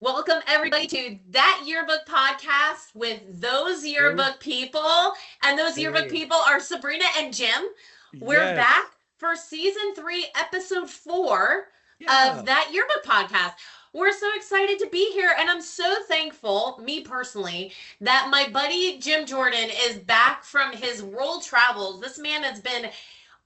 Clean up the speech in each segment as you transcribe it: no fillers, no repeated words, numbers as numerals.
Welcome everybody to That Yearbook Podcast with those yearbook people. And those yearbook people are Sabrina and Jim. We're back for season 3, episode 4 of That Yearbook Podcast. We're so excited to be here, and I'm so thankful, me personally, that my buddy Jim Jordan is back from his world travels. This man has been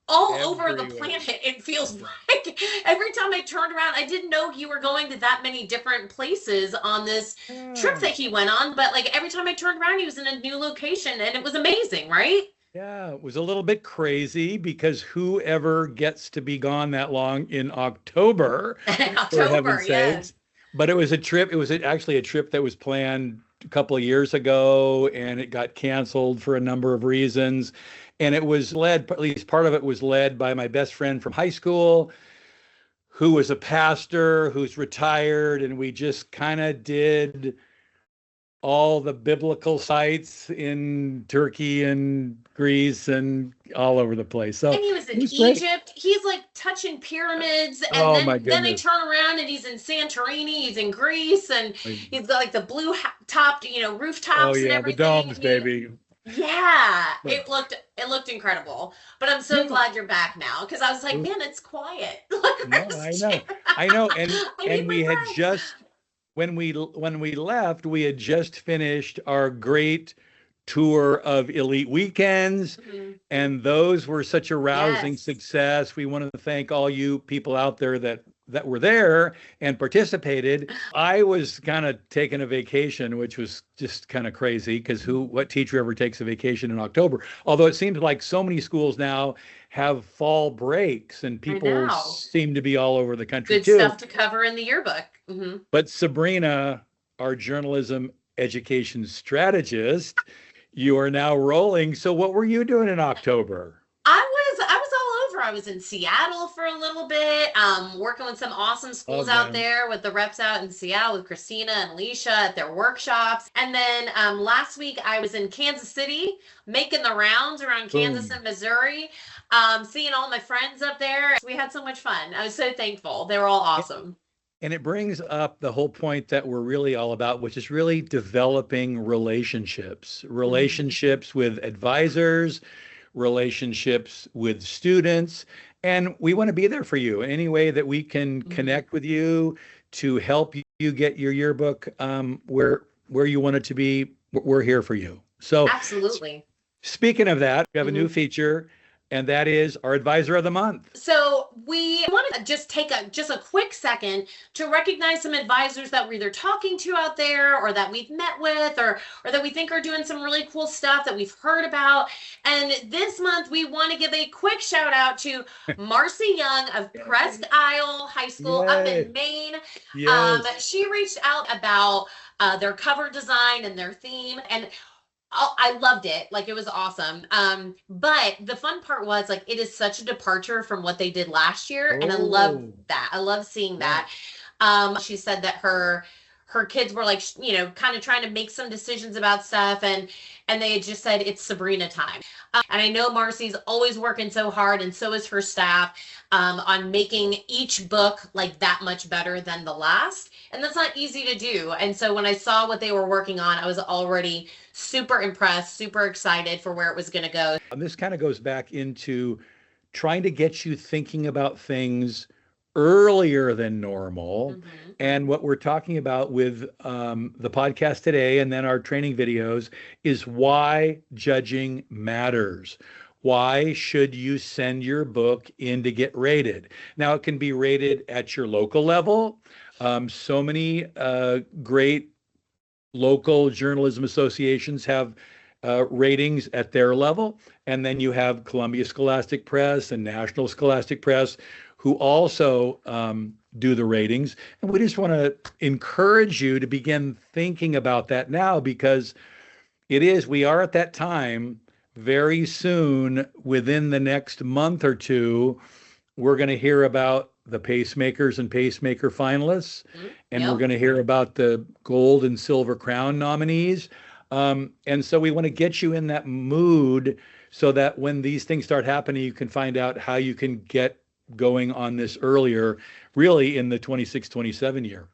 all over the planet, it feels like. Every time I turned around, I didn't know you were going to that many different places on this trip that he went on, but like every time I turned around, he was in a new location, and it was amazing, right? Yeah, it was a little bit crazy because whoever gets to be gone that long in October, for heaven's sakes. But it was a trip. It was actually a trip that was planned a couple of years ago, and it got canceled for a number of reasons. And it was led, at least part of it was led by my best friend from high school, who was a pastor, who's retired. And we just kind of did all the biblical sites in Turkey and Greece and all over the place. So, and he was in Egypt. Great. He's like touching pyramids. And then I turn around and he's in Santorini. He's in Greece, and he's got like the blue topped, rooftops and everything. The domes, baby. Yeah, it looked incredible. But I'm so glad you're back now, because I was like, man, it's quiet. I know. And we had just, when we left, we had just finished our great tour of Elite Weekends, and those were such a rousing success. We want to thank all you people out there that were there and participated. I was kind of taking a vacation, which was just kind of crazy, because what teacher ever takes a vacation in October? Although it seems like so many schools now have fall breaks, and people seem to be all over the country too. Good stuff to cover in the yearbook. But Sabrina, our journalism education strategist, you are now rolling. So what were you doing in October? I was all over. I was in Seattle for a little bit, working with some awesome schools out there, with the reps out in Seattle with Christina and Alicia at their workshops. And then last week I was in Kansas City, making the rounds around Kansas and Missouri, seeing all my friends up there. We had so much fun. I was so thankful. They were all awesome. And it brings up the whole point that we're really all about, which is really developing relationships with advisors, relationships with students. And we want to be there for you in any way that we can connect with you to help you get your yearbook where you want it to be. We're here for you. So absolutely. Speaking of that, we have a new feature, and that is our Advisor of the Month. So we want to just take a quick second to recognize some advisors that we're either talking to out there, or that we've met with, or that we think are doing some really cool stuff that we've heard about. And this month we want to give a quick shout out to Marcy Young of Presque Isle High School up in Maine. She reached out about their cover design and their theme, and I loved it. Like, it was awesome. But the fun part was, like, it is such a departure from what they did last year. And I love that. I love seeing that. She said that her kids were like, kind of trying to make some decisions about stuff. And they just said, it's Sabrina time. And I know Marcy's always working so hard, and so is her staff, on making each book like that much better than the last. And that's not easy to do. And so when I saw what they were working on, I was already super impressed, super excited for where it was going to go. And this kind of goes back into trying to get you thinking about things earlier than normal. And what we're talking about with the podcast today, and then our training videos, is why judging matters. Why should you send your book in to get rated? Now, it can be rated at your local level. So many great local journalism associations have ratings at their level. And then you have Columbia Scholastic Press and National Scholastic Press, who also do the ratings. And we just want to encourage you to begin thinking about that now, because we are at that time very soon. Within the next month or two, we're going to hear about the pacemakers and pacemaker finalists, and we're going to hear about the gold and silver crown nominees. And so we want to get you in that mood so that when these things start happening, you can find out how you can get going on this earlier, really in the 26-27 year.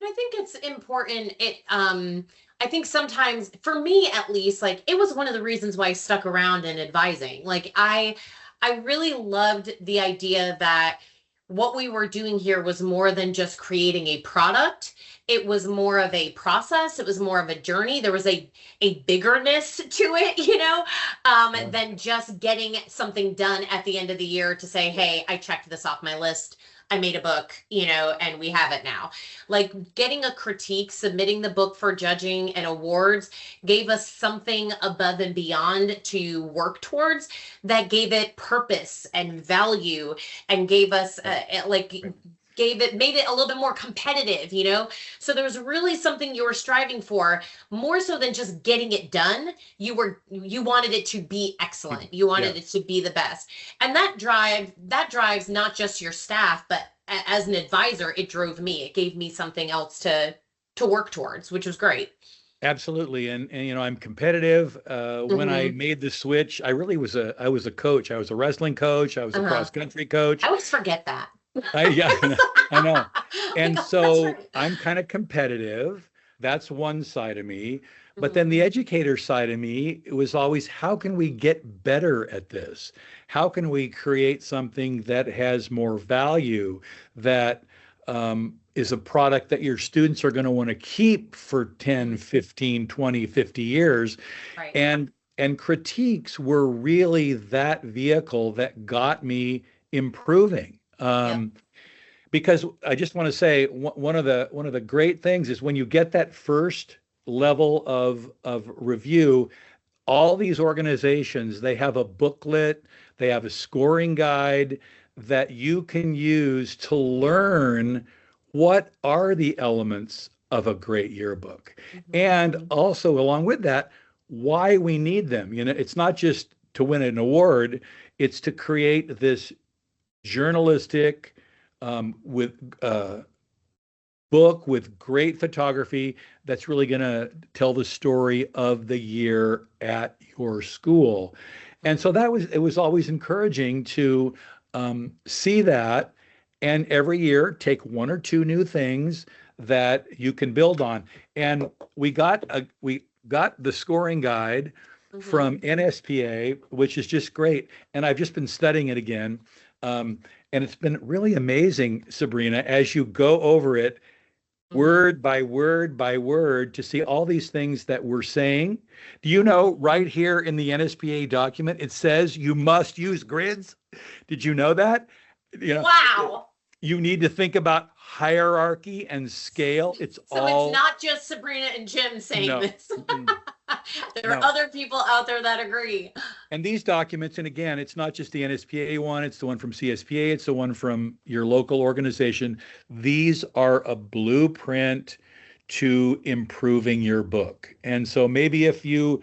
I think it's important. I think sometimes, for me at least, like it was one of the reasons why I stuck around in advising. Like I really loved the idea that what we were doing here was more than just creating a product. It was more of a process. It was more of a journey. There was a biggerness to it, than just getting something done at the end of the year to say, hey, I checked this off my list. I made a book, and we have it now. Like getting a critique, submitting the book for judging and awards gave us something above and beyond to work towards that gave it purpose and value and gave us made it a little bit more competitive, So there was really something you were striving for, more so than just getting it done. You wanted it to be excellent. You wanted it to be the best. And that drives not just your staff, but as an advisor, it drove me. It gave me something else to work towards, which was great. Absolutely. And I'm competitive. When I made the switch, I was a coach. I was a wrestling coach. I was a cross country coach. I always forget that. I know. And so right. I'm kind of competitive. That's one side of me. But then the educator side of me, it was always, how can we get better at this? How can we create something that has more value, that is a product that your students are going to want to keep for 10, 15, 20, 50 years? Right. And critiques were really that vehicle that got me improving. Because I just want to say one of the great things is when you get that first level of review, all these organizations, they have a booklet, they have a scoring guide that you can use to learn what are the elements of a great yearbook. And also along with that, why we need them. It's not just to win an award, it's to create this journalistic book with great photography that's really going to tell the story of the year at your school. And so it was always encouraging to see that, and every year take one or two new things that you can build on. And we got the scoring guide from NSPA, which is just great. And I've just been studying it again. And it's been really amazing, Sabrina, as you go over it word by word by word to see all these things that we're saying. Do you know right here in the NSPA document, it says you must use grids? Did you know that? Wow. You need to think about hierarchy and scale. It's not just Sabrina and Jim saying this. There are other people out there that agree. And these documents, and again, it's not just the NSPA one, it's the one from CSPA, it's the one from your local organization. These are a blueprint to improving your book. And so maybe if the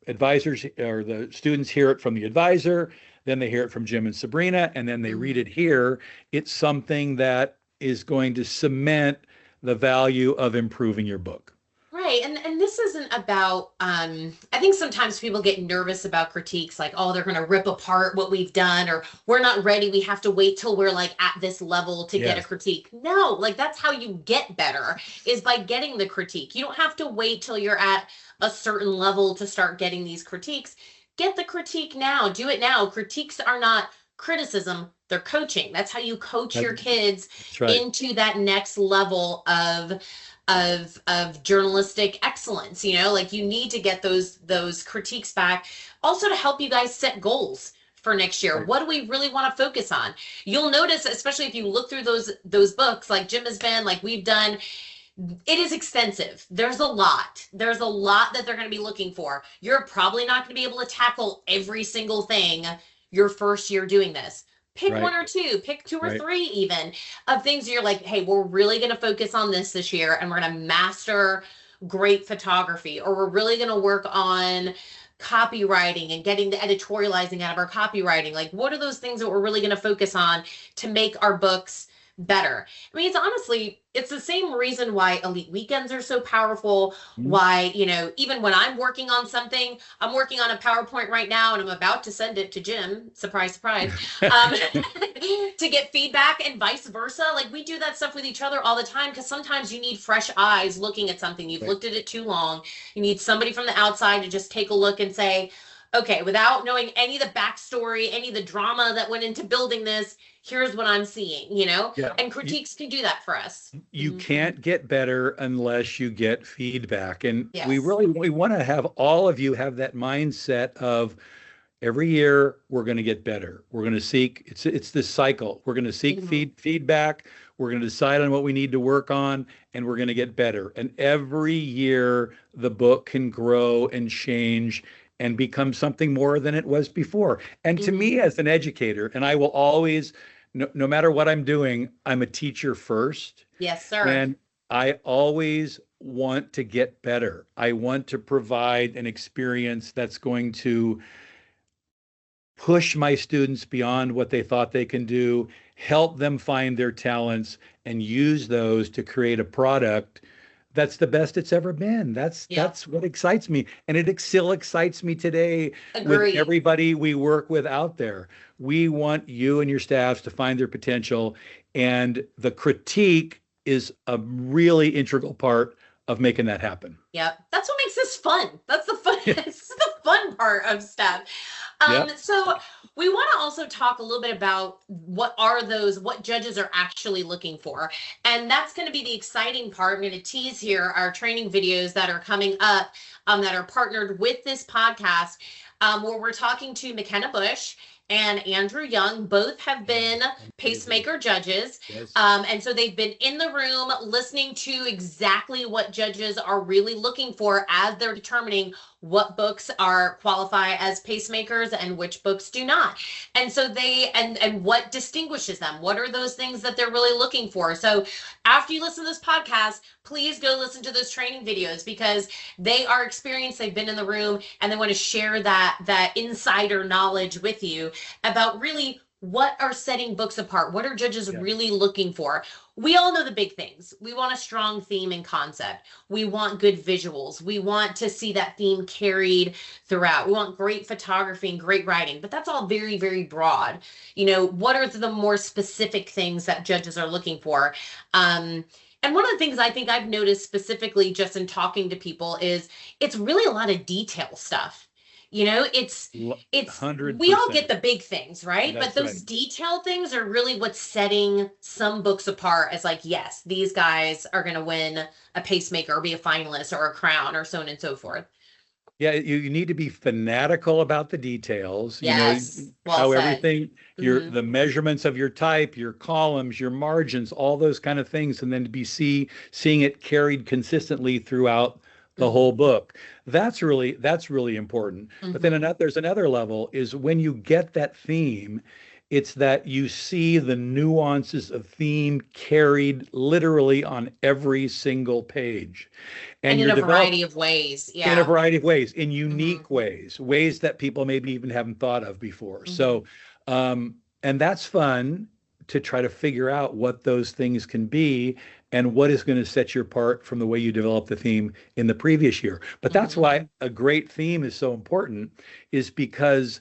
advisors or the students hear it from the advisor, then they hear it from Jim and Sabrina, and then they read it here, it's something that is going to cement the value of improving your book. Right. And this isn't about, I think sometimes people get nervous about critiques, like, oh, they're going to rip apart what we've done, or we're not ready. We have to wait till we're like at this level to get a critique. No, like that's how you get better, is by getting the critique. You don't have to wait till you're at a certain level to start getting these critiques. Get the critique now. Do it now. Critiques are not criticism. They're coaching. That's how you coach your kids into that next level of journalistic excellence. Like you need to get those critiques back, also to help you guys set goals for next year. What do we really want to focus on? You'll notice, especially if you look through those books like Jim has been, like we've done, it is extensive. There's a lot that they're going to be looking for. You're probably not going to be able to tackle every single thing your first year doing this. Pick one or two, pick two or three even, of things you're like, hey, we're really going to focus on this year, and we're going to master great photography, or we're really going to work on copywriting and getting the editorializing out of our copywriting. Like, what are those things that we're really going to focus on to make our books better? I mean, It's the same reason why elite weekends are so powerful. Mhm. Why, even when I'm working on something, I'm working on a PowerPoint right now and I'm about to send it to Jim, surprise, surprise, um, to get feedback and vice versa. Like we do that stuff with each other all the time because sometimes you need fresh eyes looking at something. You've Right. looked at it too long. You need somebody from the outside to just take a look and say, okay, without knowing any of the backstory, any of the drama that went into building this, here's what I'm seeing, Yeah. and critiques can do that for us. You can't get better unless you get feedback. And we Yes. want to have all of you have that mindset of every year we're going to get better. We're going to seek it's this cycle. We're going to seek feedback. We're going to decide on what we need to work on, and we're going to get better. And every year the book can grow and change and become something more than it was before. And to me, as an educator, and I will always, no matter what I'm doing, I'm a teacher first. Yes, sir. And I always want to get better. I want to provide an experience that's going to push my students beyond what they thought they can do, help them find their talents, and use those to create a product that's the best it's ever been. That's what excites me. And it still excites me today. Agreed. With everybody we work with out there. We want you and your staffs to find their potential. And the critique is a really integral part of making that happen. Yep. That's what makes this fun. That's the fun. This is the fun part of stuff. So we want to also talk a little bit about what judges are actually looking for. And that's going to be the exciting part. I'm going to tease here our training videos that are coming up that are partnered with this podcast where we're talking to McKenna Bush and Andrew Young. Both have been pacemaker judges. Yes. And so they've been in the room listening to exactly what judges are really looking for as they're determining what books are qualify as pacemakers and which books do not. And so and what distinguishes them. What are those things that they're really looking for? So after you listen to this podcast, please go listen to those training videos because they are experienced, they've been in the room, and they want to share that insider knowledge with you about really what are setting books apart. What are judges really looking for? We all know the big things. We want a strong theme and concept. We want good visuals. We want to see that theme carried throughout. We want great photography and great writing, but that's all very, very broad. What are the more specific things that judges are looking for? And one of the things I think I've noticed specifically just in talking to people is it's really a lot of detail stuff. It's 100%. we all get the big things, right? That's but those detail things are really what's setting some books apart as like, yes, these guys are going to win a pacemaker or be a finalist or a crown or so on and so forth. Yeah, you need to be fanatical about the details. Yes. How everything, the measurements of your type, your columns, your margins, all those kind of things, and then to be seeing it carried consistently throughout the whole book. That's really important. But then there's another level is when you get that theme, it's that you see the nuances of theme carried literally on every single page. And in a variety of ways. Yeah. In a variety of ways, in unique ways that people maybe even haven't thought of before. So, and that's fun to try to figure out what those things can be and what is going to set you apart from the way you developed the theme in the previous year. But that's why a great theme is so important, is because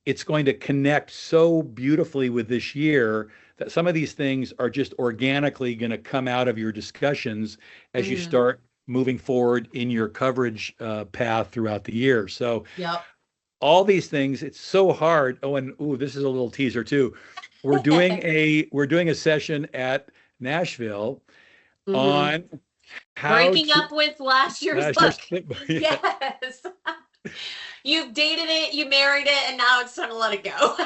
it's going to connect so beautifully with this year that some of these things are just organically going to come out of your discussions as you start moving forward in your coverage path throughout the year. So all these things, it's so hard. Oh, and this is a little teaser too. We're doing a session at Nashville on how breaking up with last year's book. Yes. You've dated it, you married it, and now it's time to let it go.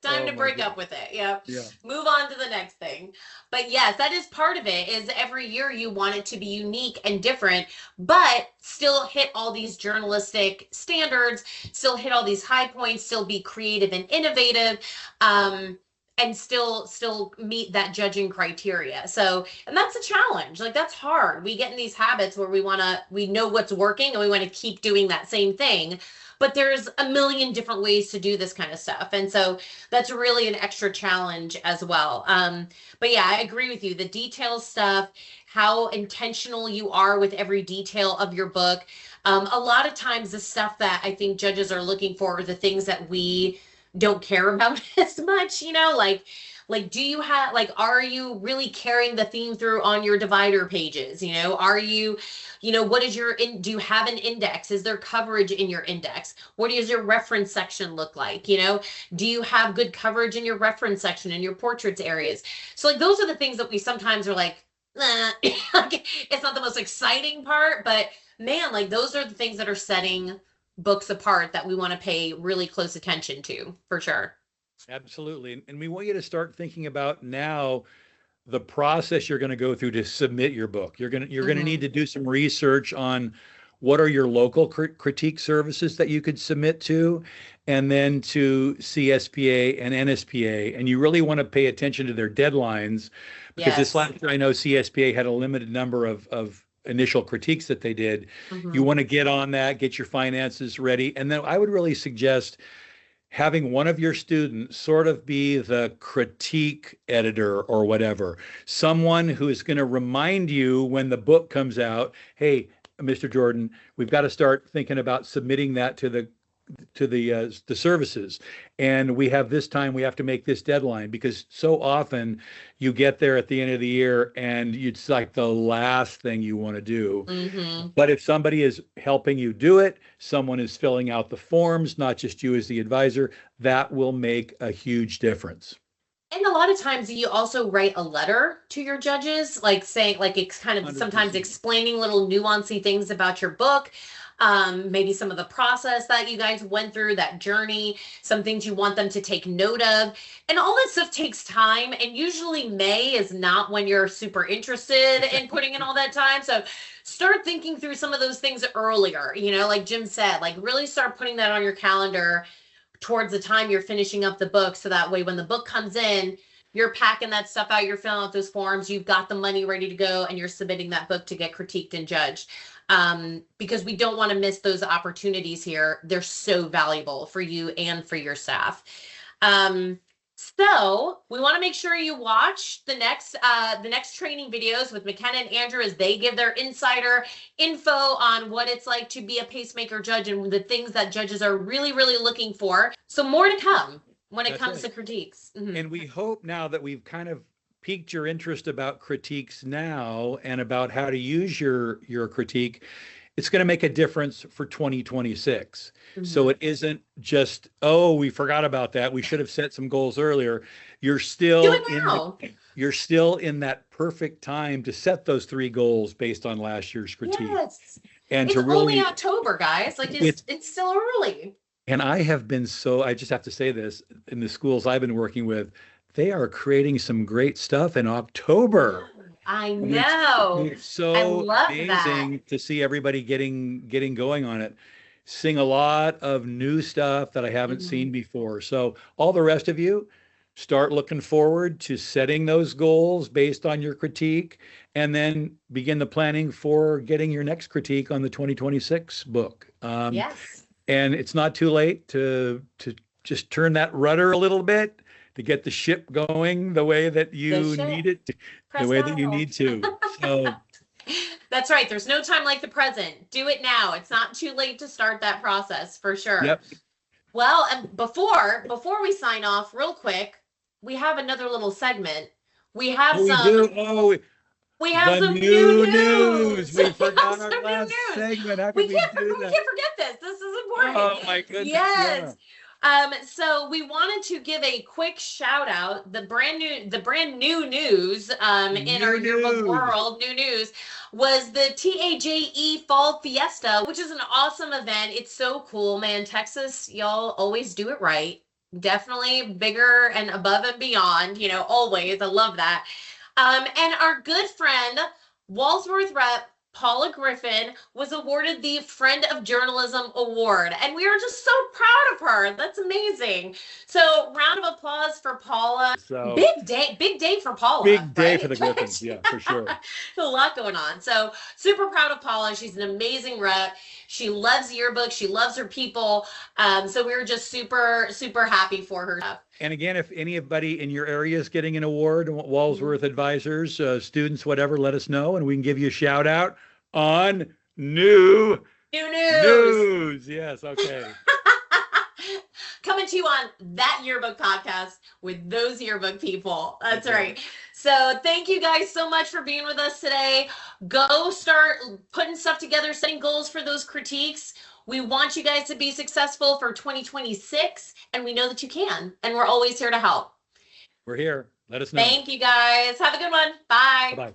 Time to break up with it. Yeah. Move on to the next thing. But yes, that is part of it, is every year you want it to be unique and different, but still hit all these journalistic standards, still hit all these high points, still be creative and innovative. and still meet that judging criteria. So, and that's a challenge. Like, that's hard. We get in these habits where we know what's working and we want to keep doing that same thing. But there's a million different ways to do this kind of stuff. And so that's really an extra challenge as well. But yeah, I agree with you. The detail stuff, how intentional you are with every detail of your book. A lot of times the stuff that I think judges are looking for are the things that we don't care about as much, like do you have, like, are you really carrying the theme through on your divider pages? Are you, what is do you have an index? Is there coverage in your index? What does your reference section look like? Do you have good coverage in your reference section, in your portraits areas? So like, those are the things that we sometimes are like, like, it's not the most exciting part, but man, like, those are the things that are setting books apart that we want to pay really close attention to, for sure. Absolutely. And we want you to start thinking about now the process you're going to go through to submit your book. You're going to need to do some research on what are your local critique services that you could submit to, and then to CSPA and NSPA. And you really want to pay attention to their deadlines, because this last year I know CSPA had a limited number of initial critiques that they did. You want to get on that, get your finances ready. And then I would really suggest having one of your students sort of be the critique editor or whatever, someone who is going to remind you when the book comes out, hey, Mr. Jordan, we've got to start thinking about submitting that to the services, and we have this time, we have to make this deadline, because so often you get there at the end of the year and it's like the last thing you want to do. But if somebody is helping you do it, someone is filling out the forms, not just you as the advisor, that will make a huge difference. And a lot of times you also write a letter to your judges, like saying, like, it's kind of 100%. Sometimes explaining little nuancy things about your book. Maybe some of the process that you guys went through, that journey, some things you want them to take note of. And all that stuff takes time. And usually May is not when you're super interested in putting in all that time. So start thinking through some of those things earlier, like Jim said, like, really start putting that on your calendar towards the time you're finishing up the book. So that way, when the book comes in, you're packing that stuff out, you're filling out those forms, you've got the money ready to go, and you're submitting that book to get critiqued and judged. Because we don't want to miss those opportunities here. They're so valuable for you and for your staff. So we want to make sure you watch the next training videos with McKenna and Andrew, as they give their insider info on what it's like to be a pacemaker judge and the things that judges are really, really looking for. So more to come when it comes to critiques. And we hope now that we've kind of piqued your interest about critiques now and about how to use your critique, it's going to make a difference for 2026. So it isn't just, oh, we forgot about that, we should have set some goals earlier. You're still in that perfect time to set those 3 goals based on last year's critique. Yes. And it's to really, only October, guys. Like, it's still early. And I just have to say this, in the schools I've been working with, they are creating some great stuff in October. I know. It's so amazing to see everybody getting going on it. Seeing a lot of new stuff that I haven't seen before. So all the rest of you, start looking forward to setting those goals based on your critique, and then begin the planning for getting your next critique on the 2026 book. Yes. And it's not too late to just turn that rudder a little bit, to get the ship going the way that you need it, the way that you need to. So that's right. There's no time like the present. Do it now. It's not too late to start that process, for sure. Yep. Well, and before we sign off real quick, we have another little segment. We have we have some new news. We forgot our last segment. How we can can't forget this. This is important. Oh my goodness. Yes. Yeah. So we wanted to give a quick shout out. The brand new news in our yearbook world, new news, was the TAJE Fall Fiesta, which is an awesome event. It's so cool, man. Texas, y'all always do it right. Definitely bigger and above and beyond, always. I love that. And our good friend, Walsworth Rep Paula Griffin was awarded the Friend of Journalism Award. And we are just so proud of her. That's amazing. So round of applause for Paula. So big day for Paula. Big day right? for the Griffins. Yeah, for sure. A lot going on. So super proud of Paula. She's an amazing rep. She loves yearbooks. She loves her people. So we were just super, super happy for her. And again, if anybody in your area is getting an award, Walsworth advisors, students, whatever, let us know, and we can give you a shout out on New News. Yes, okay. Coming to you on That Yearbook Podcast with those yearbook people. That's right. So thank you guys so much for being with us today. Go start putting stuff together, setting goals for those critiques. We want you guys to be successful for 2026, and we know that you can, and we're always here to help. We're here. Let us know. Thank you guys. Have a good one. Bye. Bye-bye.